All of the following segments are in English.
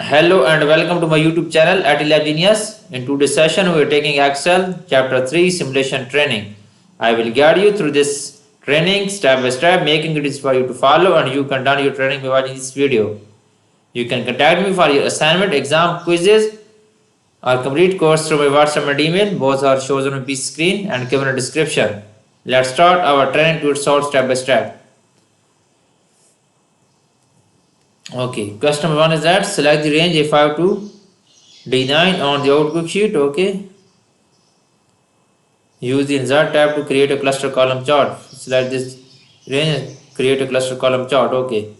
Hello and welcome to my YouTube channel at Itlab. In today's session, we are taking Excel Chapter 3 Simulation Training. I will guide you through this training step by step, making it easy for you to follow, and you can done your training by watching this video. You can contact me for your assignment, exam, quizzes, or complete course through my WhatsApp and email. Both are shown on the screen and given a description. Let's start our training to its solve step by step. Okay, question number 1 is that select the range A5 to D9 on the output sheet. Okay, use the insert tab to create a cluster column chart. Select this range and create a cluster column chart. Okay,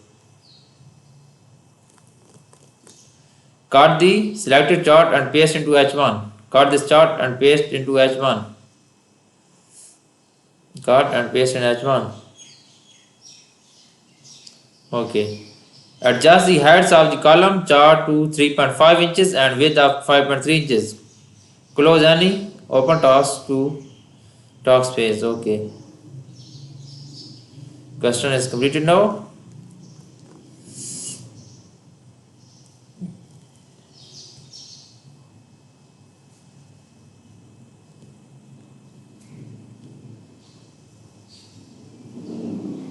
cut the selected chart and paste into H1. Cut this chart and paste into H1. Cut and paste in H1. Okay, adjust the heights of the column chart to 3.5 inches and width of 5.3 inches. Close any open task to talk space. Okay, question is completed now.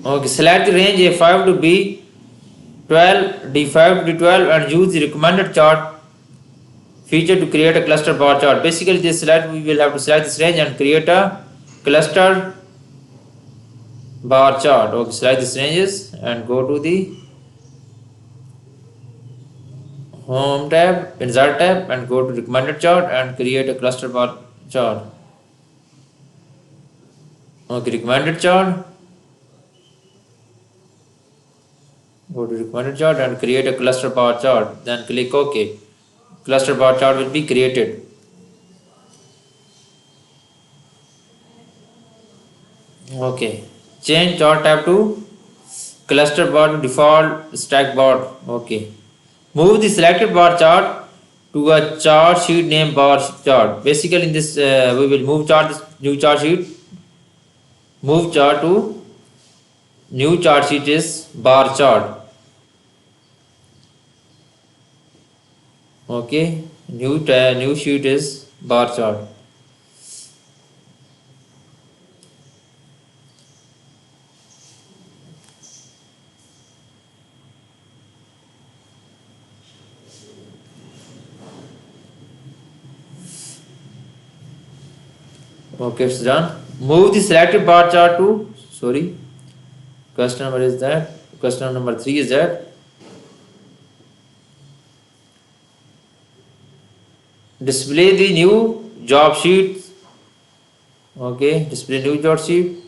Okay, select the range A5 to B12, D5 to D12 and use the recommended chart feature to create a cluster bar chart. Basically, this select we will have to select this range and create a cluster bar chart. Okay, select these ranges and go to the home tab, insert tab and go to recommended chart and create a cluster bar chart. Okay, recommended chart. Go to recommended chart and create a cluster bar chart. Then click OK. Cluster bar chart will be created. Okay. Change chart tab to cluster bar to default stack bar. Okay. Move the selected bar chart to a chart sheet named bar chart. Basically, in this we will move chart this new chart sheet. Move chart to new chart sheet is bar chart. Okay, new sheet is bar chart. Okay, it's done. Move the selected bar chart to question number is that question number 3 is that display the new job sheet. Okay, display new job sheet.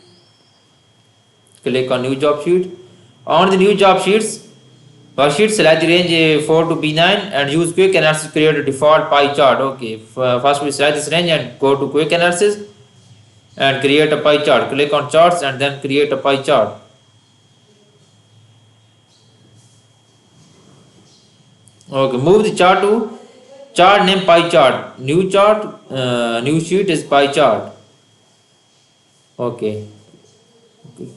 Click on new job sheet. On the new job sheets worksheet, select the range 4 to B9 and use quick analysis to create a default pie chart. Okay, first we select this range and go to quick analysis and create a pie chart. Click on charts and then create a pie chart. Okay, move the chart to chart name pie chart. New chart, new sheet is pie chart. Okay,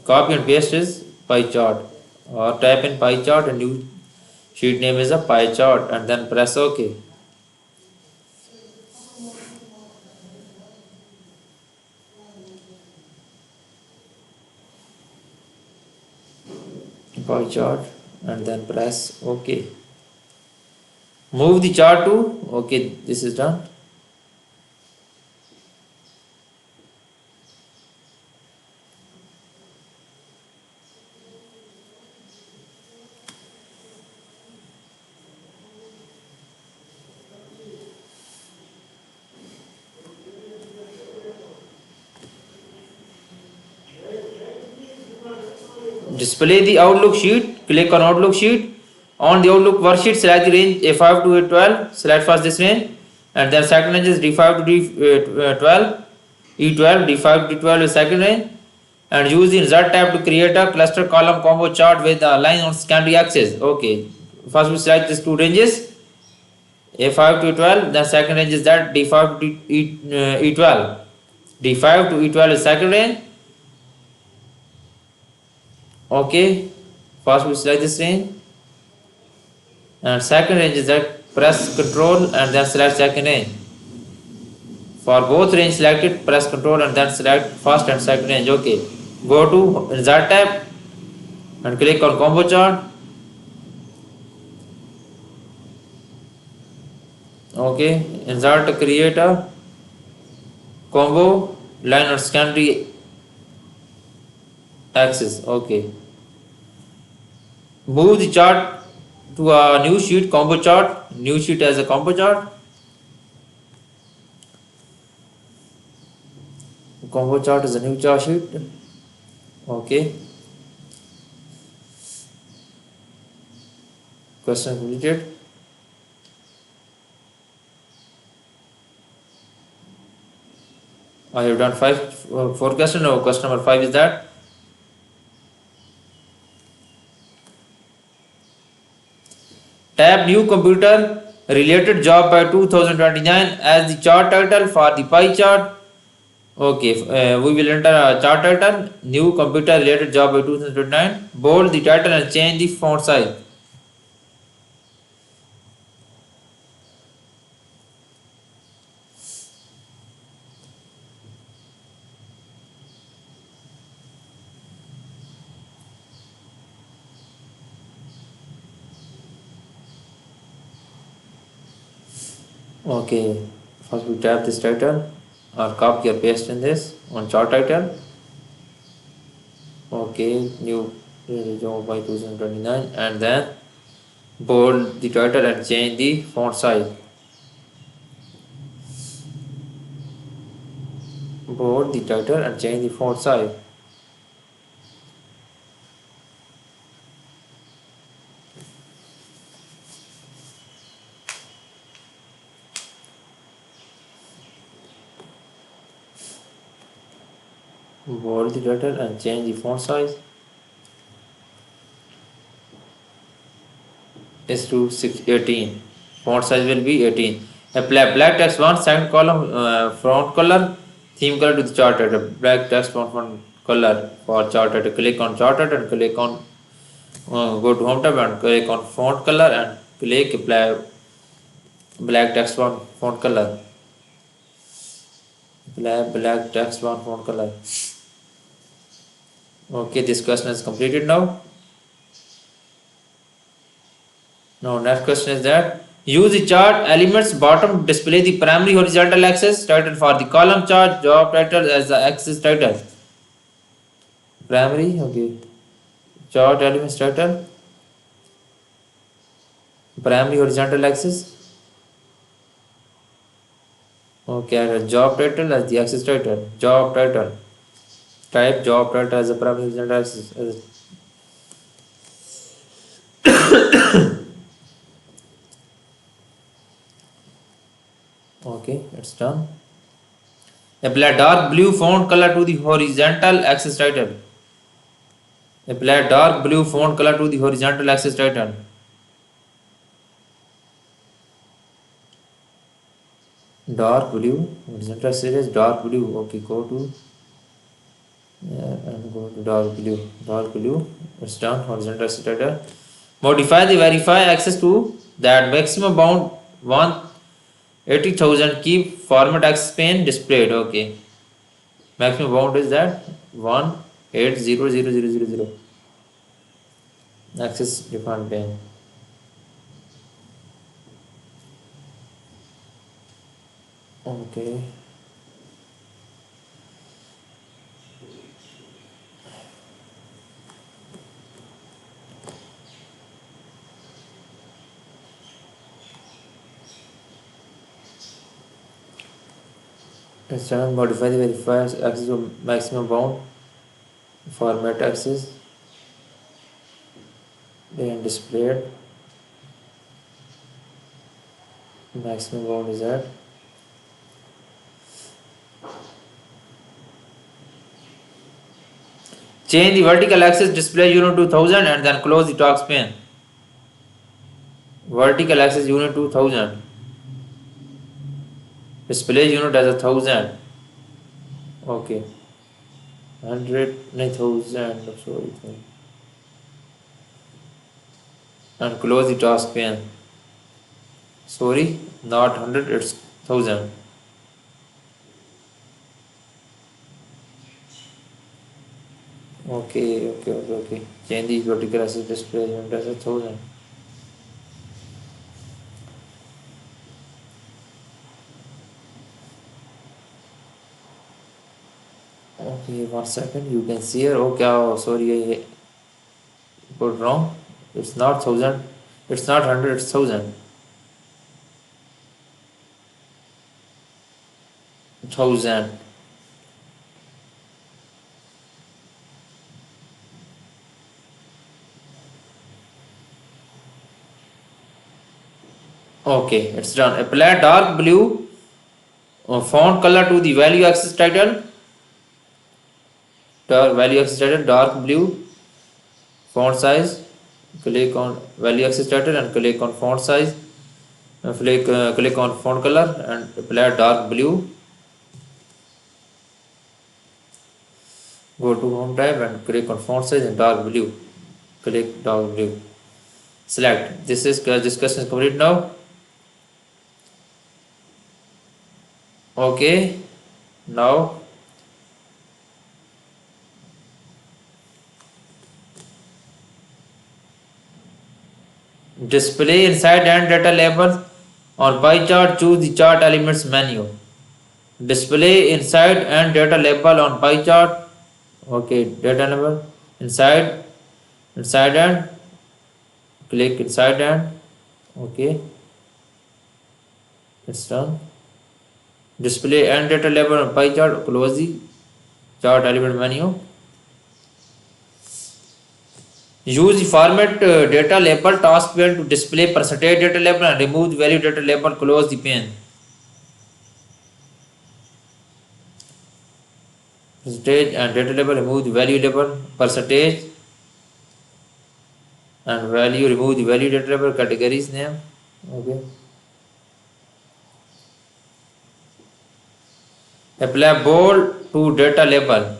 copy and paste is pie chart or type in pie chart and new sheet name is a pie chart and then press OK. Pie chart and then press OK. Move the chart to OK, this is done. Display the Outlook sheet. Click on Outlook sheet. On the Outlook worksheet, select the range A5 to A12. Select first this range, and then second range is D5 to D12, E12, D5 to D12 is second range, and use the insert tab to create a cluster column combo chart with a line on secondary axis. Okay, first we select these two ranges, A5 to E12. Then second range is that D5 to E12. D5 to E12 is second range. Okay, first we select this range And second range is that press control and then select second range. For both range selected, press control and then select first and second range. Okay. Go to insert tab and click on combo chart. Okay. Insert create a combo line or secondary axis. Okay. Move the chart to a new sheet, combo chart. New sheet as a combo chart. Combo chart is a new chart sheet. Okay. Question completed. I have done four questions. Now question number 5 is that tab new computer related job by 2029 as the chart title for the pie chart. Okay, we will enter a chart title new computer related job by 2029. Bold the title and change the font size. Okay, first we tap this title or copy or paste in this on chart title. Okay, new job by 2029 and then bold the title and change the font size. Bold the title and change the font size. Bold the title and change the font size. Is to 18. Font size will be 18. Apply black text font, second column font color, theme color to the chart title. Black text font color for chart title. Click on chart title and click on go to home tab and click on font color and click apply black text font color. Apply black text font color. Okay, this question is completed now. Now next question is that use the chart elements bottom display the primary horizontal axis title for the column chart job title as the axis title. Primary, okay. Chart elements title. Primary horizontal axis. Okay, job title as the axis title. Job title. Type job title as the primary horizontal axis. Okay, it's done. Apply dark blue font color to the horizontal axis title. Apply dark blue font color to the horizontal axis title. Dark blue, horizontal axis is dark blue. Okay, go to and go to dark blue. Dark blue, it's done. Horizontal axis title. Modify the verify axis to that maximum bound 180,000. Keep format axis pane displayed. Okay. Maximum bound is that 180,000. Axis defined pane. Okay. It's done. Modify the verify axis of maximum bound. Format axis. Then displayed. Maximum bound is that. Change the vertical axis display unit 2000 and then close the task pane. Vertical axis unit 2000. Display unit as 1000. Okay. 100, 9000. Sorry. And close the task pane. Sorry, not 100, it's 1000. Okay. Change the vertical axis displacement as 1000. Okay, 1 second. You can see here. Okay, oh, sorry, I put wrong. It's not 1000. It's not 100, it's 1000. 1000. Okay, it's done. Apply dark blue font color to the value axis title. Value axis title, dark blue font size. Click on value axis title and click on font size. Click on font color and apply dark blue. Go to home tab and click on font size and dark blue. Click dark blue. Select. This discussion is complete now. Okay. Now display inside and data label on pie chart. Choose the chart elements menu. Display inside and data label on pie chart. Okay, data label inside and click inside and okay, it's done. Display and data label on pie chart. Close the chart element menu. Use the format data label task pane to display percentage data label and remove the value data label. Close the pane. Percentage and data label, remove the value label. Percentage and value, remove the value data label. Categories name. Okay. Apply bold to data label.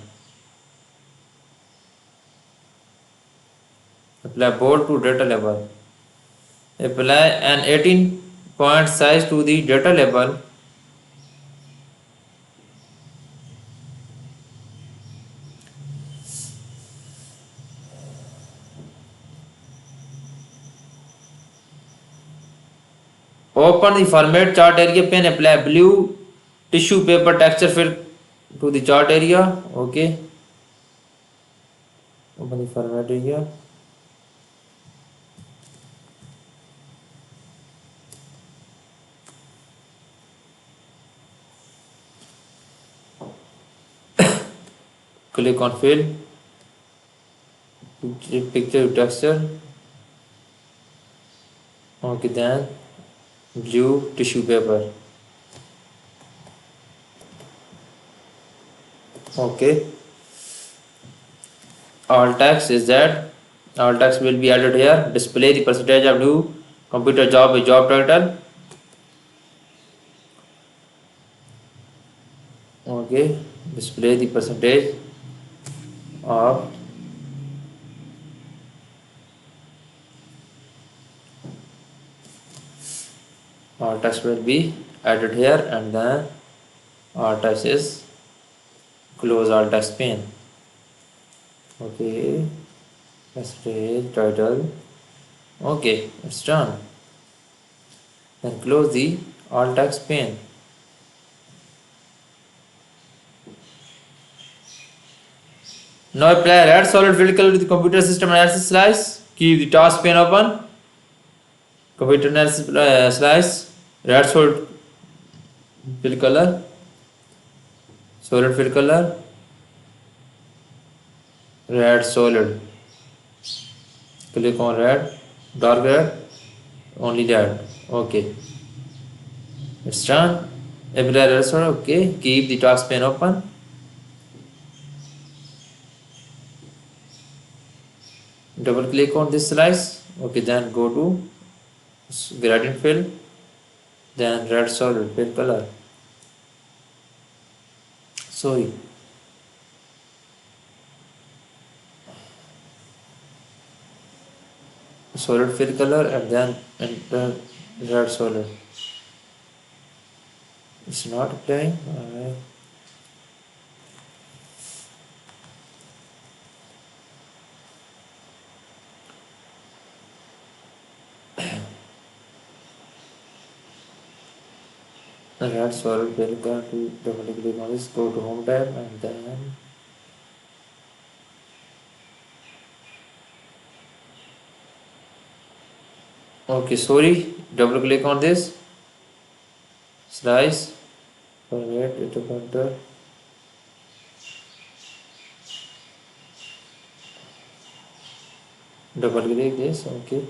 Apply bold to data label. Apply an 18-point size to the data label. Open the format chart area pane. Apply blue tissue paper texture fill to the chart area. Okay. Open the format area. Click on fill. Picture texture. Okay, then blue tissue paper. Okay. All text is that. All text will be added here. Display the percentage of new computer job with job title. Okay. Display the percentage of all text will be added here, and then all text is close all text pane. Okay, percentage title. Okay, it's done. Then close the all text pane. Now apply red solid fill color to the computer system analysis slice. Keep the task pane open. Computer analysis slice. Red solid fill color. Solid fill color. Red solid. Click on red. Dark red. Only red. Okay. It's done. Apply red solid. Okay. Keep the task pane open. Double click on this slice. Okay, then go to gradient fill, then red solid fill color. Sorry. Solid fill color, and then enter Red solid. It's not applying. Alright. Red solid. We'll go to double click on this. Go to home tab and then. Okay, sorry. Double click on this. Slice. Forget it pointer. Double click this. Okay.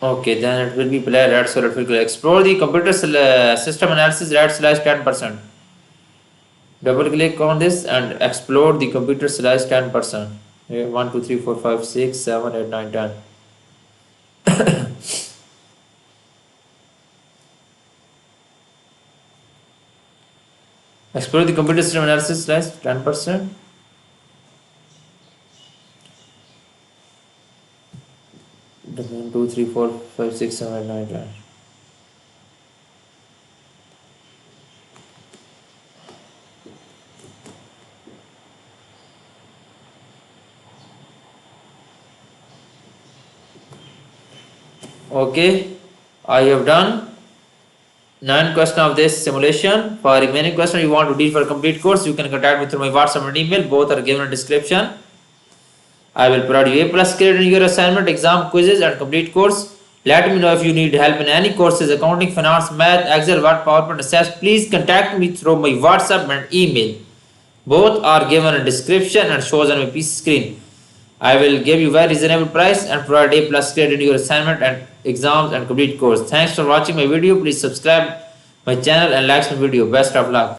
Okay, then it will be play red solid. Will explore the computer system analysis red slash 10%. Double click on this and explore the computer slash 10%. 1, 2, 3, 4, 5, 6, 7, 8, 9, 10. Explore the computer system analysis slash 10%. One, 2, 3, 4, 5, 6, 7, 8, 9, 10. Okay, I have done 9 questions of this simulation. For remaining questions you want to deal for a complete course, you can contact me through my WhatsApp and email. Both are given in description. I will provide you A+ grade in your assignment, exam, quizzes and complete course. Let me know if you need help in any courses, accounting, finance, math, Excel, Word, PowerPoint, access. Please contact me through my WhatsApp and email. Both are given in description and shows on my PC screen. I will give you very reasonable price and provide A+ grade in your assignment and exams and complete course. Thanks for watching my video. Please subscribe my channel and like my video. Best of luck.